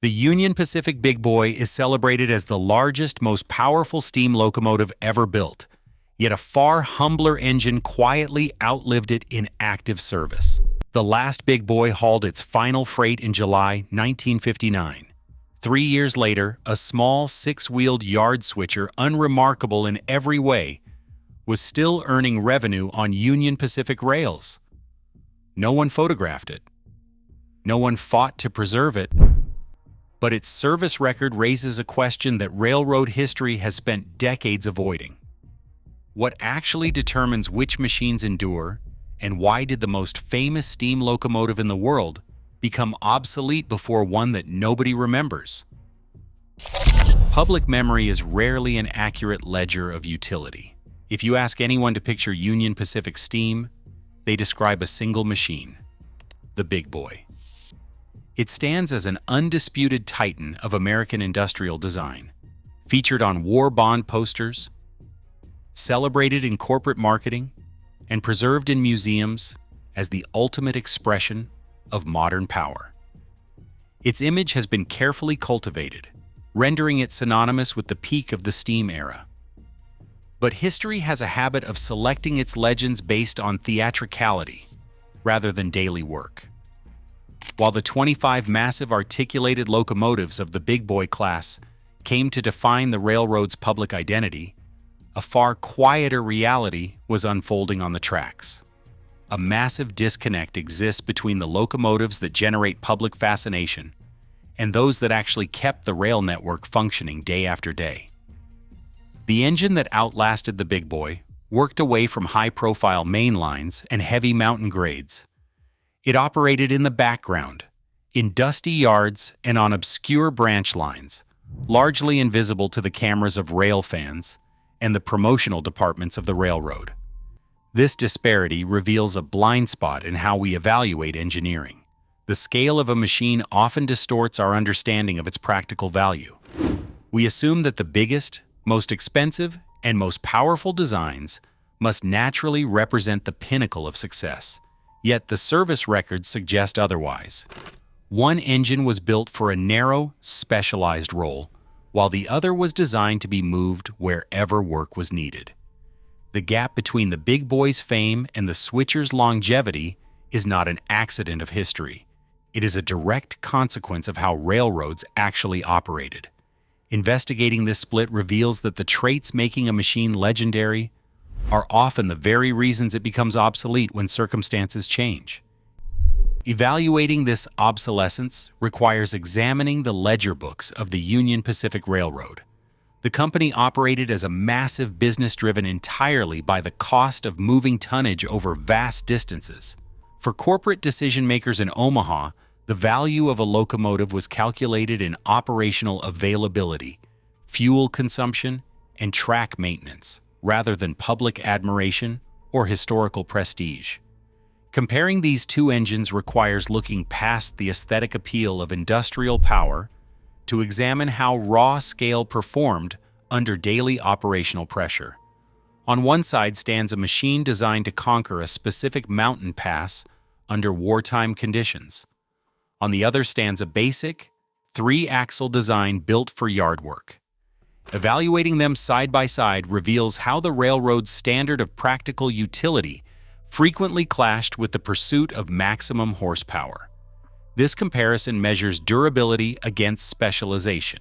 The Union Pacific Big Boy is celebrated as the largest, most powerful steam locomotive ever built, yet a far humbler engine quietly outlived it in active service. The last Big Boy hauled its final freight in July 1959. 3 years later, a small six-wheeled yard switcher, unremarkable in every way, was still earning revenue on Union Pacific rails. No one photographed it. No one fought to preserve it. But its service record raises a question that railroad history has spent decades avoiding. What actually determines which machines endure, and why did the most famous steam locomotive in the world become obsolete before one that nobody remembers? Public memory is rarely an accurate ledger of utility. If you ask anyone to picture Union Pacific steam, they describe a single machine, the Big Boy. It stands as an undisputed titan of American industrial design, featured on war bond posters, celebrated in corporate marketing, and preserved in museums as the ultimate expression of modern power. Its image has been carefully cultivated, rendering it synonymous with the peak of the steam era. But history has a habit of selecting its legends based on theatricality rather than daily work. While the 25 massive articulated locomotives of the Big Boy class came to define the railroad's public identity, a far quieter reality was unfolding on the tracks. A massive disconnect exists between the locomotives that generate public fascination and those that actually kept the rail network functioning day after day. The engine that outlasted the Big Boy worked away from high-profile main lines and heavy mountain grades. It operated in the background, in dusty yards and on obscure branch lines, largely invisible to the cameras of rail fans and the promotional departments of the railroad. This disparity reveals a blind spot in how we evaluate engineering. The scale of a machine often distorts our understanding of its practical value. We assume that the biggest, most expensive, and most powerful designs must naturally represent the pinnacle of success. Yet the service records suggest otherwise. One engine was built for a narrow, specialized role, while the other was designed to be moved wherever work was needed. The gap between the Big Boy's fame and the switcher's longevity is not an accident of history. It is a direct consequence of how railroads actually operated. Investigating this split reveals that the traits making a machine legendary are often the very reasons it becomes obsolete when circumstances change. Evaluating this obsolescence requires examining the ledger books of the Union Pacific Railroad. The company operated as a massive business driven entirely by the cost of moving tonnage over vast distances. For corporate decision-makers in Omaha, the value of a locomotive was calculated in operational availability, fuel consumption, and track maintenance, rather than public admiration or historical prestige. Comparing these two engines requires looking past the aesthetic appeal of industrial power to examine how raw scale performed under daily operational pressure. On one side stands a machine designed to conquer a specific mountain pass under wartime conditions. On the other stands a basic, three-axle design built for yard work. Evaluating them side by side reveals how the railroad's standard of practical utility frequently clashed with the pursuit of maximum horsepower. This comparison measures durability against specialization.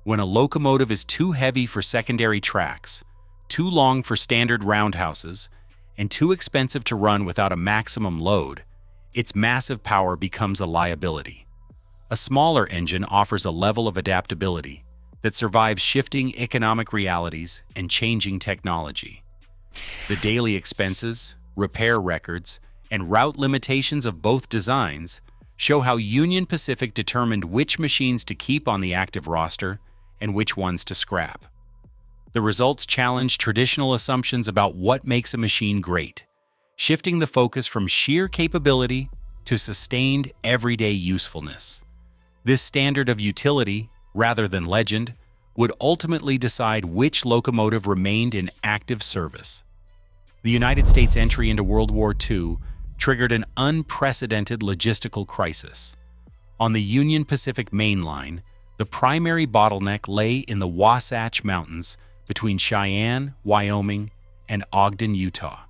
When a locomotive is too heavy for secondary tracks, too long for standard roundhouses, and too expensive to run without a maximum load, its massive power becomes a liability. A smaller engine offers a level of adaptability that survives shifting economic realities and changing technology. The daily expenses, repair records, and route limitations of both designs show how Union Pacific determined which machines to keep on the active roster and which ones to scrap. The results challenge traditional assumptions about what makes a machine great, shifting the focus from sheer capability to sustained everyday usefulness. This standard of utility, rather than legend, would ultimately decide which locomotive remained in active service. The United States' entry into World War II triggered an unprecedented logistical crisis. On the Union Pacific mainline, the primary bottleneck lay in the Wasatch Mountains between Cheyenne, Wyoming, and Ogden, Utah.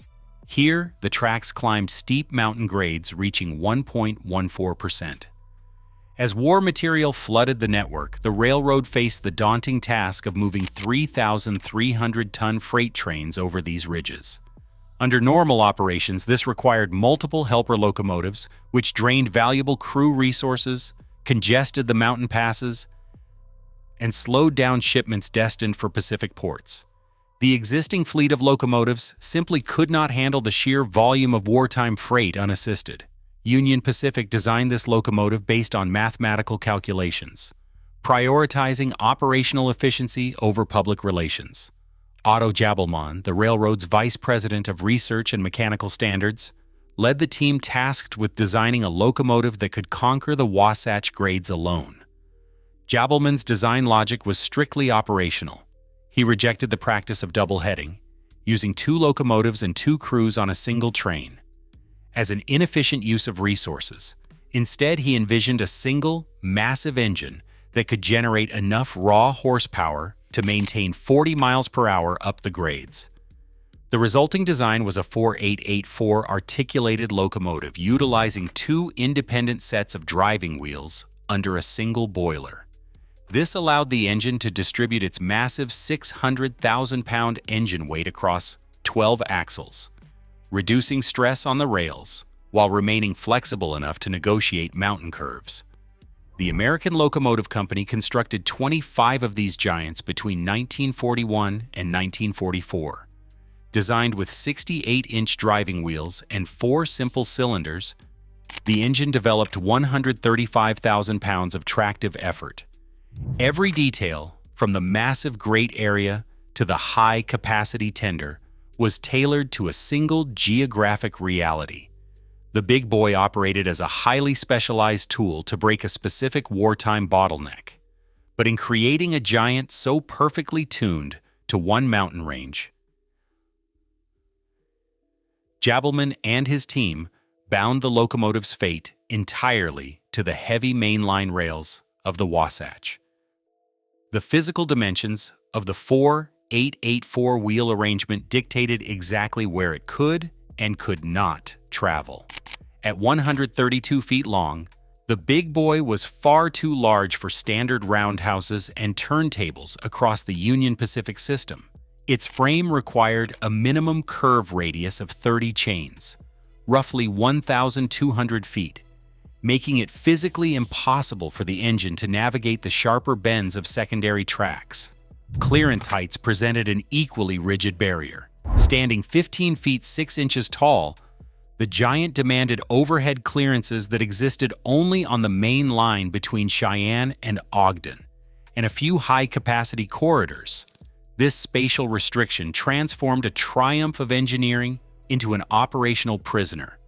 Here, the tracks climbed steep mountain grades reaching 1.14%. As war material flooded the network, the railroad faced the daunting task of moving 3,300-ton freight trains over these ridges. Under normal operations, this required multiple helper locomotives, which drained valuable crew resources, congested the mountain passes, and slowed down shipments destined for Pacific ports. The existing fleet of locomotives simply could not handle the sheer volume of wartime freight unassisted. Union Pacific designed this locomotive based on mathematical calculations, prioritizing operational efficiency over public relations. Otto Jabelmann, the railroad's vice president of research and mechanical standards, led the team tasked with designing a locomotive that could conquer the Wasatch grades alone. Jabelmann's design logic was strictly operational. He rejected the practice of double-heading, using 2 locomotives and 2 crews on a single train, as an inefficient use of resources. Instead, he envisioned a single, massive engine that could generate enough raw horsepower to maintain 40 miles per hour up the grades. The resulting design was a 4884 articulated locomotive utilizing 2 independent sets of driving wheels under a single boiler. This allowed the engine to distribute its massive 600,000-pound engine weight across 12 axles, reducing stress on the rails while remaining flexible enough to negotiate mountain curves. The American Locomotive Company constructed 25 of these giants between 1941 and 1944. Designed with 68-inch driving wheels and 4 simple cylinders, the engine developed 135,000 pounds of tractive effort. Every detail, from the massive grate area to the high-capacity tender, was tailored to a single geographic reality. The big boy operated as a highly specialized tool to break a specific wartime bottleneck. But in creating a giant so perfectly tuned to one mountain range, Jabelmann and his team bound the locomotive's fate entirely to the heavy mainline rails of the Wasatch. The physical dimensions of the 4884 wheel arrangement dictated exactly where it could and could not travel. At 132 feet long, the big boy was far too large for standard roundhouses and turntables across the Union Pacific system. Its frame required a minimum curve radius of 30 chains, roughly 1,200 feet, making it physically impossible for the engine to navigate the sharper bends of secondary tracks. Clearance heights presented an equally rigid barrier. Standing 15 feet 6 inches tall, the giant demanded overhead clearances that existed only on the main line between Cheyenne and Ogden, and a few high-capacity corridors. This spatial restriction transformed a triumph of engineering into an operational prisoner.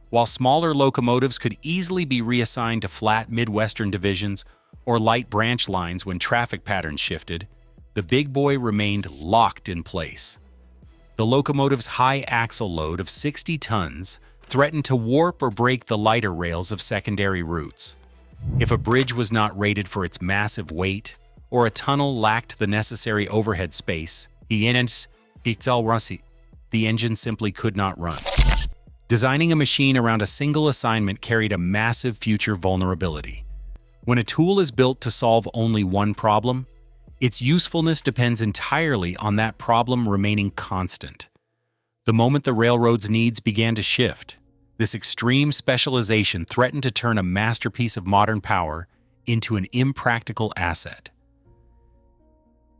While smaller locomotives could easily be reassigned to flat Midwestern divisions or light branch lines when traffic patterns shifted, the big boy remained locked in place. The locomotive's high axle load of 60 tons threatened to warp or break the lighter rails of secondary routes. If a bridge was not rated for its massive weight, or a tunnel lacked the necessary overhead space, the engine simply could not run. Designing a machine around a single assignment carried a massive future vulnerability. When a tool is built to solve only one problem, its usefulness depends entirely on that problem remaining constant. The moment the railroad's needs began to shift, this extreme specialization threatened to turn a masterpiece of modern power into an impractical asset.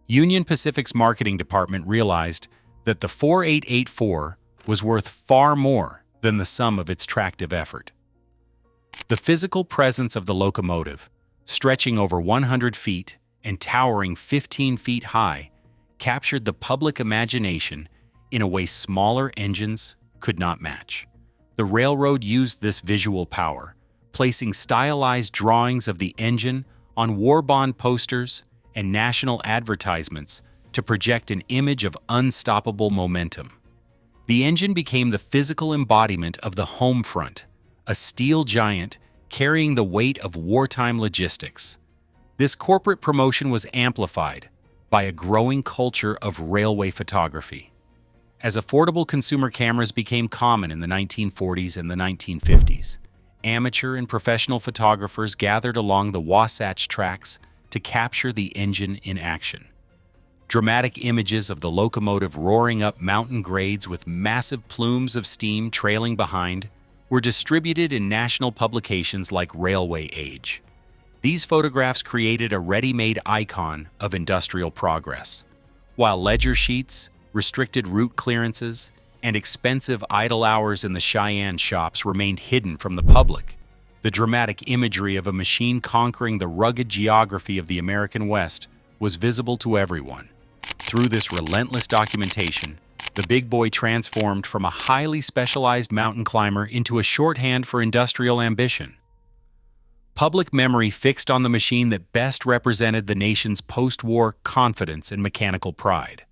Union Pacific's marketing department realized that the 4884 was worth far more than the sum of its tractive effort. The physical presence of the locomotive, stretching over 100 feet and towering 15 feet high, captured the public imagination in a way smaller engines could not match. The railroad used this visual power, placing stylized drawings of the engine on war bond posters and national advertisements to project an image of unstoppable momentum. The engine became the physical embodiment of the home front, a steel giant carrying the weight of wartime logistics. This corporate promotion was amplified by a growing culture of railway photography. As affordable consumer cameras became common in the 1940s and the 1950s, amateur and professional photographers gathered along the Wasatch tracks to capture the engine in action. Dramatic images of the locomotive roaring up mountain grades with massive plumes of steam trailing behind were distributed in national publications like Railway Age. These photographs created a ready-made icon of industrial progress, while ledger sheets, restricted route clearances, and expensive idle hours in the Cheyenne shops remained hidden from the public. The dramatic imagery of a machine conquering the rugged geography of the American West was visible to everyone. Through this relentless documentation, the big boy transformed from a highly specialized mountain climber into a shorthand for industrial ambition. Public memory fixed on the machine that best represented the nation's post-war confidence and mechanical pride.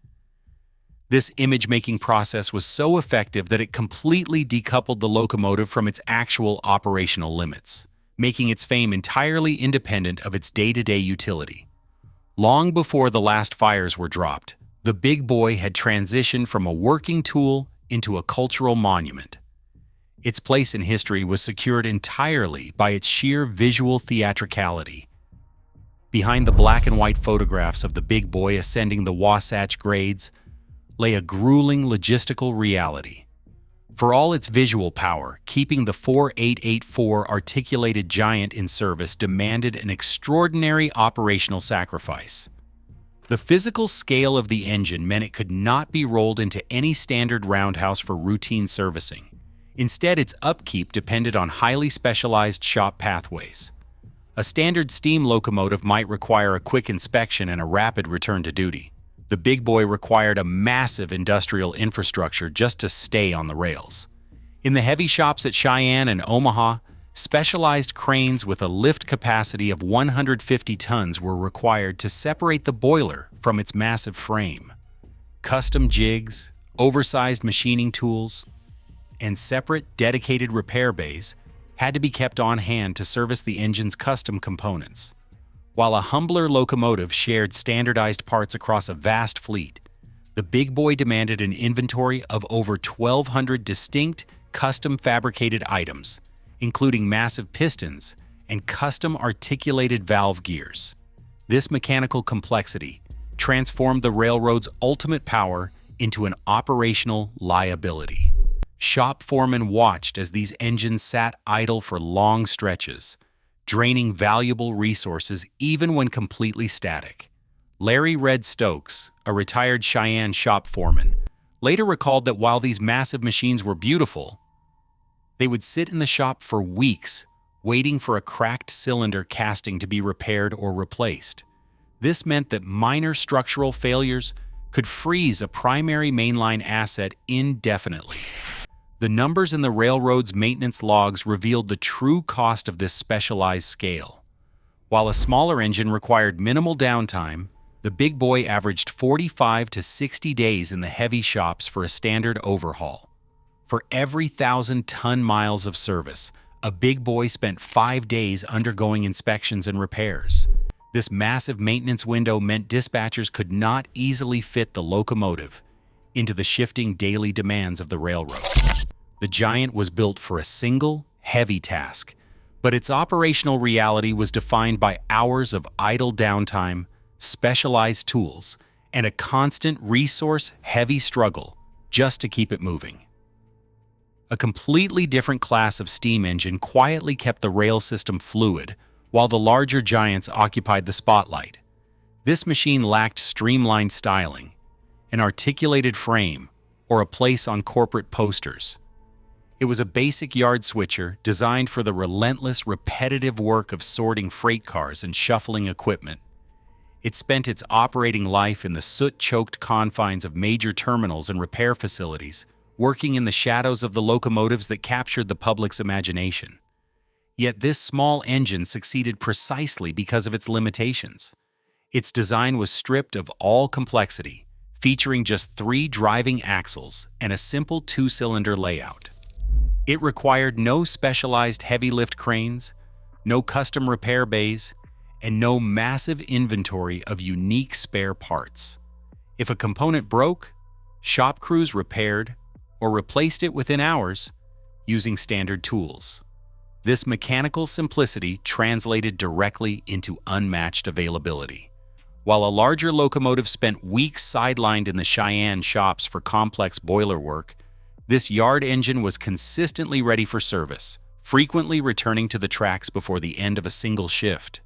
This image-making process was so effective that it completely decoupled the locomotive from its actual operational limits, making its fame entirely independent of its day-to-day utility. Long before the last fires were dropped, the big boy had transitioned from a working tool into a cultural monument. Its place in history was secured entirely by its sheer visual theatricality. Behind the black and white photographs of the big boy ascending the Wasatch grades lay a grueling logistical reality. For all its visual power, keeping the 4884 articulated giant in service demanded an extraordinary operational sacrifice. The physical scale of the engine meant it could not be rolled into any standard roundhouse for routine servicing. Instead, its upkeep depended on highly specialized shop pathways. A standard steam locomotive might require a quick inspection and a rapid return to duty. The big boy required a massive industrial infrastructure just to stay on the rails. In the heavy shops at Cheyenne and Omaha, specialized cranes with a lift capacity of 150 tons were required to separate the boiler from its massive frame. Custom jigs, oversized machining tools, and separate, dedicated repair bays had to be kept on hand to service the engine's custom components. While a humbler locomotive shared standardized parts across a vast fleet, the big boy demanded an inventory of over 1,200 distinct, custom-fabricated items, including massive pistons and custom-articulated valve gears. This mechanical complexity transformed the railroad's ultimate power into an operational liability. Shop foremen watched as these engines sat idle for long stretches, draining valuable resources even when completely static. Larry Red Stokes, a retired Cheyenne shop foreman, later recalled that while these massive machines were beautiful, they would sit in the shop for weeks, waiting for a cracked cylinder casting to be repaired or replaced. This meant that minor structural failures could freeze a primary mainline asset indefinitely. The numbers in the railroad's maintenance logs revealed the true cost of this specialized scale. While a smaller engine required minimal downtime, the big boy averaged 45 to 60 days in the heavy shops for a standard overhaul. For every 1,000 ton-miles of service, a big boy spent 5 days undergoing inspections and repairs. This massive maintenance window meant dispatchers could not easily fit the locomotive into the shifting daily demands of the railroad. The giant was built for a single, heavy task, but its operational reality was defined by hours of idle downtime, specialized tools, and a constant resource-heavy struggle just to keep it moving. A completely different class of steam engine quietly kept the rail system fluid, while the larger giants occupied the spotlight. This machine lacked streamlined styling, an articulated frame, or a place on corporate posters. It was a basic yard switcher designed for the relentless, repetitive work of sorting freight cars and shuffling equipment. It spent its operating life in the soot-choked confines of major terminals and repair facilities, working in the shadows of the locomotives that captured the public's imagination. Yet this small engine succeeded precisely because of its limitations. Its design was stripped of all complexity, featuring just 3 driving axles and a simple 2-cylinder layout. It required no specialized heavy-lift cranes, no custom repair bays, and no massive inventory of unique spare parts. If a component broke, shop crews repaired or replaced it within hours using standard tools. This mechanical simplicity translated directly into unmatched availability. While a larger locomotive spent weeks sidelined in the Cheyenne shops for complex boiler work, this yard engine was consistently ready for service, frequently returning to the tracks before the end of a single shift.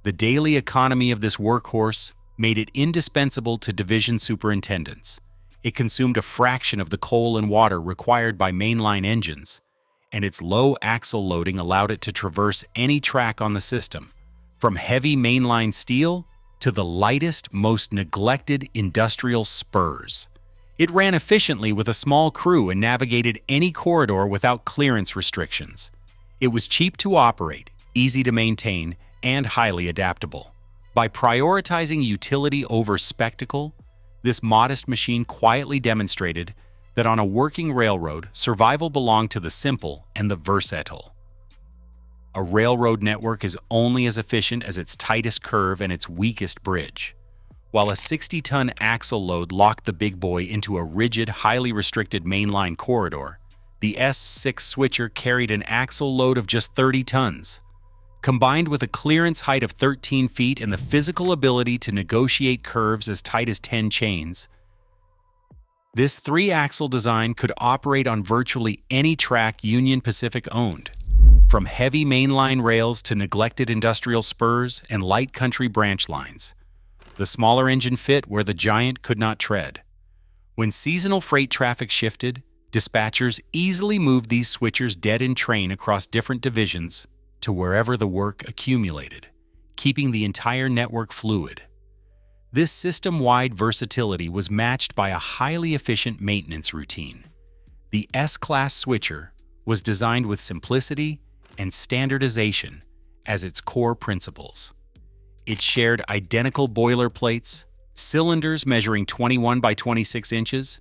The daily economy of this workhorse made it indispensable to division superintendents. It consumed a fraction of the coal and water required by mainline engines, and its low axle loading allowed it to traverse any track on the system, from heavy mainline steel to the lightest, most neglected industrial spurs. It ran efficiently with a small crew and navigated any corridor without clearance restrictions. It was cheap to operate, easy to maintain, and highly adaptable. By prioritizing utility over spectacle, this modest machine quietly demonstrated that on a working railroad, survival belonged to the simple and the versatile. A railroad network is only as efficient as its tightest curve and its weakest bridge. While a 60-ton axle load locked the big boy into a rigid, highly restricted mainline corridor, the S6 switcher carried an axle load of just 30 tons. Combined with a clearance height of 13 feet and the physical ability to negotiate curves as tight as 10 chains, this three-axle design could operate on virtually any track Union Pacific owned, from heavy mainline rails to neglected industrial spurs and light country branch lines. The smaller engine fit where the giant could not tread. When seasonal freight traffic shifted, dispatchers easily moved these switchers dead in train across different divisions to wherever the work accumulated, keeping the entire network fluid. This system-wide versatility was matched by a highly efficient maintenance routine. The S-Class switcher was designed with simplicity and standardization as its core principles. It shared identical boilerplates, cylinders measuring 21 by 26 inches,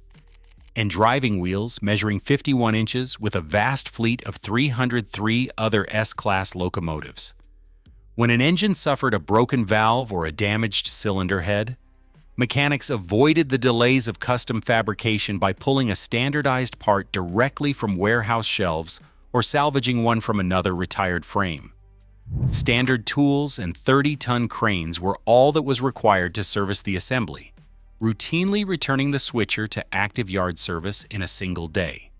and driving wheels measuring 51 inches with a vast fleet of 303 other S-Class locomotives. When an engine suffered a broken valve or a damaged cylinder head, mechanics avoided the delays of custom fabrication by pulling a standardized part directly from warehouse shelves or salvaging one from another retired frame. Standard tools and 30-ton cranes were all that was required to service the assembly, routinely returning the switcher to active yard service in a single day.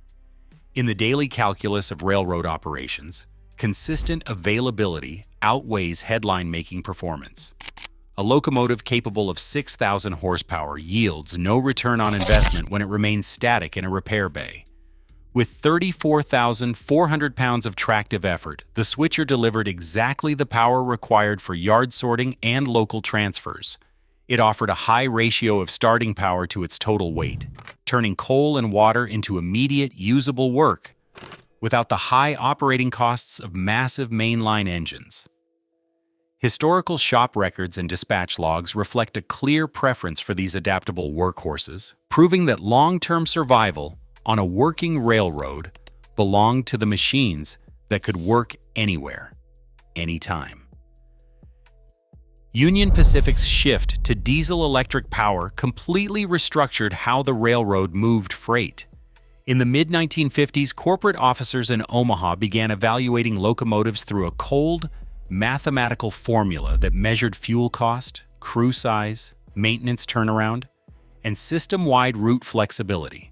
In the daily calculus of railroad operations, consistent availability outweighs headline-making performance. A locomotive capable of 6,000 horsepower yields no return on investment when it remains static in a repair bay. With 34,400 pounds of tractive effort, the switcher delivered exactly the power required for yard sorting and local transfers. It offered a high ratio of starting power to its total weight, turning coal and water into immediate, usable work without the high operating costs of massive mainline engines. Historical shop records and dispatch logs reflect a clear preference for these adaptable workhorses, proving that long-term survival on a working railroad belonged to the machines that could work anywhere, anytime. Union Pacific's shift to diesel-electric power completely restructured how the railroad moved freight. In the mid-1950s, corporate officers in Omaha began evaluating locomotives through a cold, mathematical formula that measured fuel cost, crew size, maintenance turnaround, and system-wide route flexibility.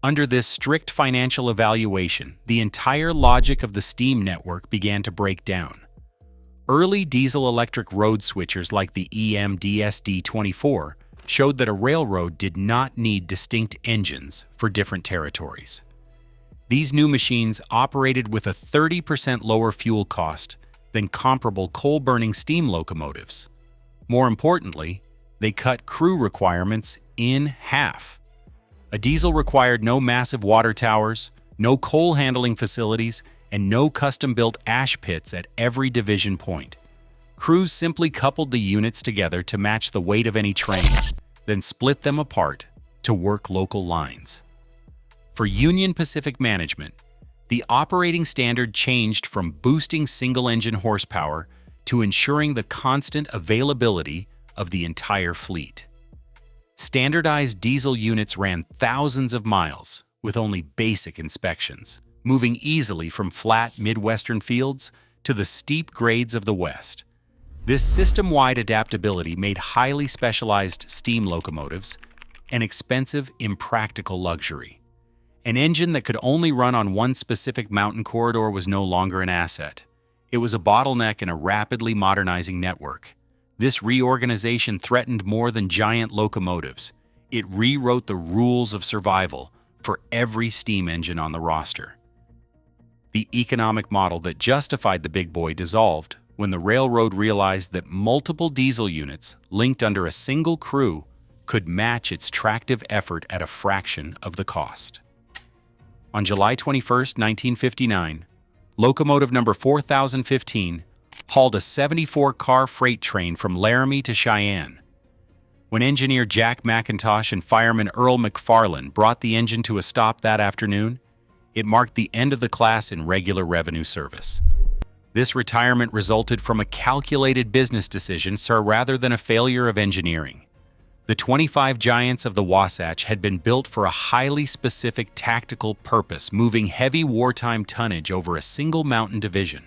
Under this strict financial evaluation, the entire logic of the steam network began to break down. Early diesel-electric road switchers like the EMDSD-24 showed that a railroad did not need distinct engines for different territories. These new machines operated with a 30% lower fuel cost than comparable coal-burning steam locomotives. More importantly, they cut crew requirements in half. A diesel required no massive water towers, no coal handling facilities, and no custom-built ash pits at every division point. Crews simply coupled the units together to match the weight of any train, then split them apart to work local lines. For Union Pacific management, The operating standard changed from boosting single-engine horsepower to ensuring the constant availability of the entire fleet. Standardized diesel units ran thousands of miles with only basic inspections, moving easily from flat Midwestern fields to the steep grades of the West. This system-wide adaptability made highly specialized steam locomotives an expensive, impractical luxury. An engine that could only run on one specific mountain corridor was no longer an asset. It was a bottleneck in a rapidly modernizing network. This reorganization threatened more than giant locomotives. It rewrote the rules of survival for every steam engine on the roster. The economic model that justified the big boy dissolved when the railroad realized that multiple diesel units linked under a single crew could match its tractive effort at a fraction of the cost. On July 21, 1959, locomotive number 4015 hauled a 74-car freight train from Laramie to Cheyenne. When engineer Jack McIntosh and fireman Earl McFarland brought the engine to a stop that afternoon, it marked the end of the class in regular revenue service. This retirement resulted from a calculated business decision, rather than a failure of engineering. The 25 Giants of the Wasatch had been built for a highly specific tactical purpose, moving heavy wartime tonnage over a single mountain division.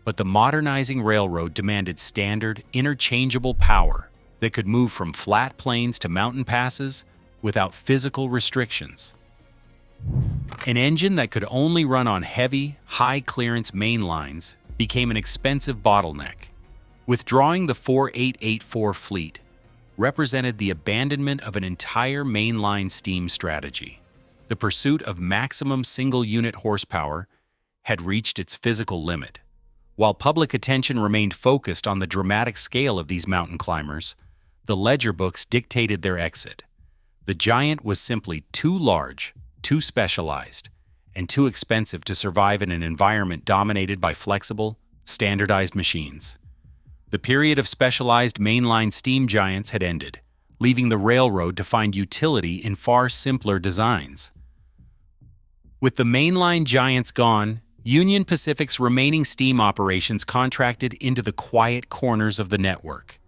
But the modernizing railroad demanded standard, interchangeable power that could move from flat plains to mountain passes without physical restrictions. An engine that could only run on heavy, high-clearance main lines became an expensive bottleneck. Withdrawing the 4884 fleet represented the abandonment of an entire mainline steam strategy. The pursuit of maximum single-unit horsepower had reached its physical limit. While public attention remained focused on the dramatic scale of these mountain climbers, the ledger books dictated their exit. The Giant was simply too large, too specialized, and too expensive to survive in an environment dominated by flexible, standardized machines. The period of specialized mainline steam giants had ended, leaving the railroad to find utility in far simpler designs. With the mainline giants gone, Union Pacific's remaining steam operations contracted into the quiet corners of the network.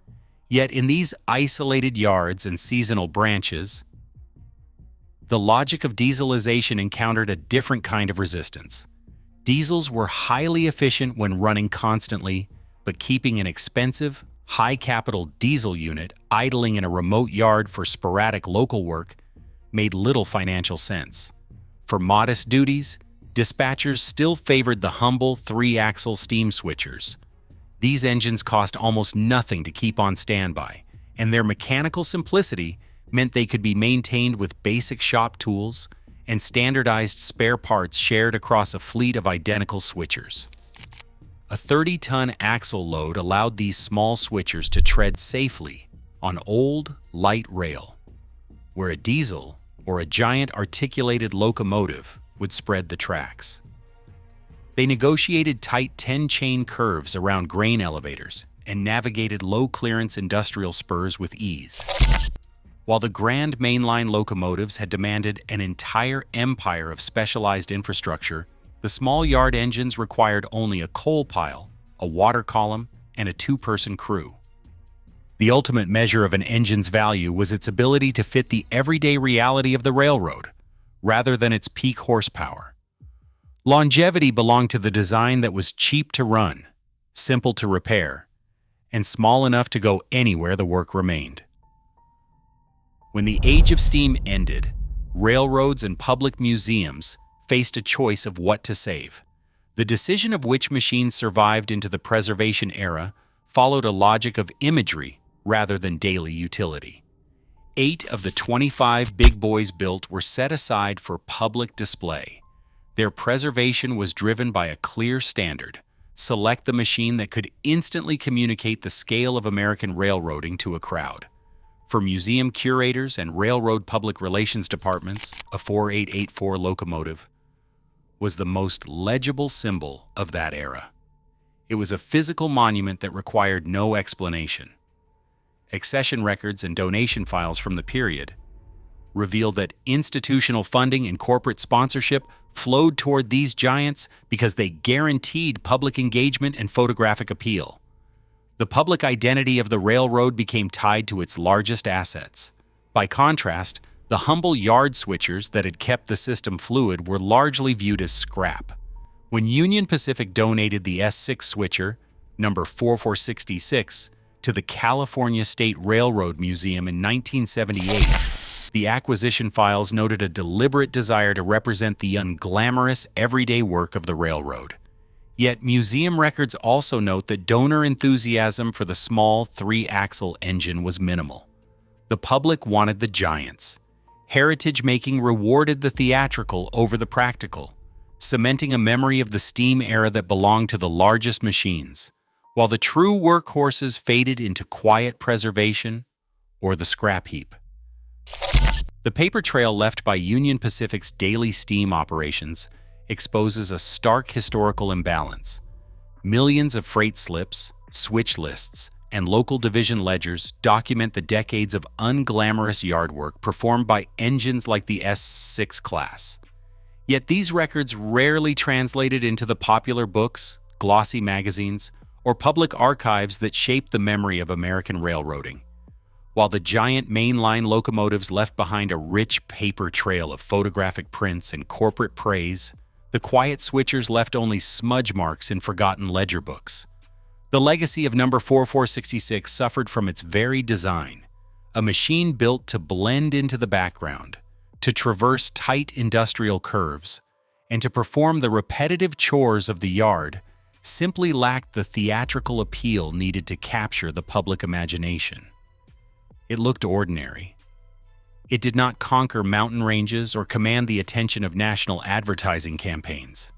Yet in these isolated yards and seasonal branches, the logic of dieselization encountered a different kind of resistance. Diesels were highly efficient when running constantly, but keeping an expensive, high-capital diesel unit idling in a remote yard for sporadic local work made little financial sense. For modest duties, dispatchers still favored the humble three-axle steam switchers. These engines cost almost nothing to keep on standby, and their mechanical simplicity meant they could be maintained with basic shop tools and standardized spare parts shared across a fleet of identical switchers. A 30-ton axle load allowed these small switchers to tread safely on old, light rail, where a diesel or a giant articulated locomotive would spread the tracks. They negotiated tight 10-chain curves around grain elevators and navigated low-clearance industrial spurs with ease. While the grand mainline locomotives had demanded an entire empire of specialized infrastructure, the small yard engines required only a coal pile, a water column, and a two-person crew. The ultimate measure of an engine's value was its ability to fit the everyday reality of the railroad, rather than its peak horsepower. Longevity belonged to the design that was cheap to run, simple to repair, and small enough to go anywhere the work remained. When the age of steam ended, railroads and public museums faced a choice of what to save. The decision of which machines survived into the preservation era followed a logic of imagery rather than daily utility. 8 of the 25 big boys built were set aside for public display. Their preservation was driven by a clear standard: select the machine that could instantly communicate the scale of American railroading to a crowd. For museum curators and railroad public relations departments, a 4884 locomotive was the most legible symbol of that era. It was a physical monument that required no explanation. Accession records and donation files from the period reveal that institutional funding and corporate sponsorship flowed toward these giants because they guaranteed public engagement and photographic appeal. The public identity of the railroad became tied to its largest assets. By contrast, the humble yard switchers that had kept the system fluid were largely viewed as scrap. When Union Pacific donated the S6 switcher, number 4466, to the California State Railroad Museum in 1978, the acquisition files noted a deliberate desire to represent the unglamorous, everyday work of the railroad. Yet museum records also note that donor enthusiasm for the small three-axle engine was minimal. The public wanted the giants. Heritage making rewarded the theatrical over the practical, cementing a memory of the steam era that belonged to the largest machines, while the true workhorses faded into quiet preservation or the scrap heap. The paper trail left by Union Pacific's daily steam operations exposes a stark historical imbalance. Millions of freight slips, switch lists, and local division ledgers document the decades of unglamorous yard work performed by engines like the S6 class. Yet these records rarely translated into the popular books, glossy magazines, or public archives that shaped the memory of American railroading. While the giant mainline locomotives left behind a rich paper trail of photographic prints and corporate praise, the quiet switchers left only smudge marks in forgotten ledger books. The legacy of number 4466 suffered from its very design, a machine built to blend into the background, to traverse tight industrial curves, and to perform the repetitive chores of the yard, simply lacked the theatrical appeal needed to capture the public imagination. It looked ordinary. It did not conquer mountain ranges or command the attention of national advertising campaigns.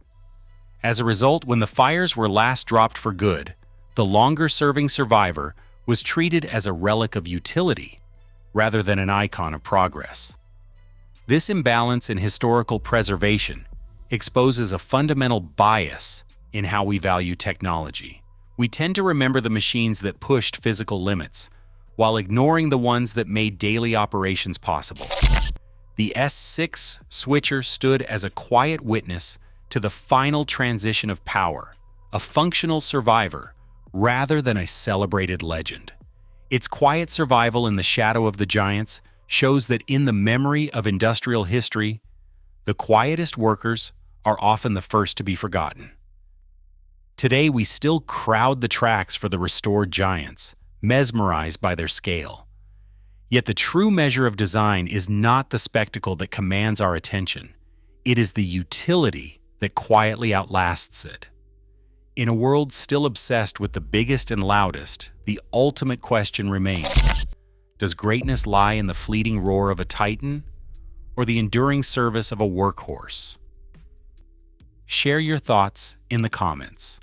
As a result, when the fires were last dropped for good, the longer-serving survivor was treated as a relic of utility rather than an icon of progress. This imbalance in historical preservation exposes a fundamental bias in how we value technology. We tend to remember the machines that pushed physical limits, while ignoring the ones that made daily operations possible. The S6 switcher stood as a quiet witness to the final transition of power, a functional survivor rather than a celebrated legend. Its quiet survival in the shadow of the giants shows that in the memory of industrial history, the quietest workers are often the first to be forgotten. Today, we still crowd the tracks for the restored giants, mesmerized by their scale. Yet the true measure of design is not the spectacle that commands our attention. It is the utility that quietly outlasts it. In a world still obsessed with the biggest and loudest, the ultimate question remains: does greatness lie in the fleeting roar of a titan or the enduring service of a workhorse? Share your thoughts in the comments.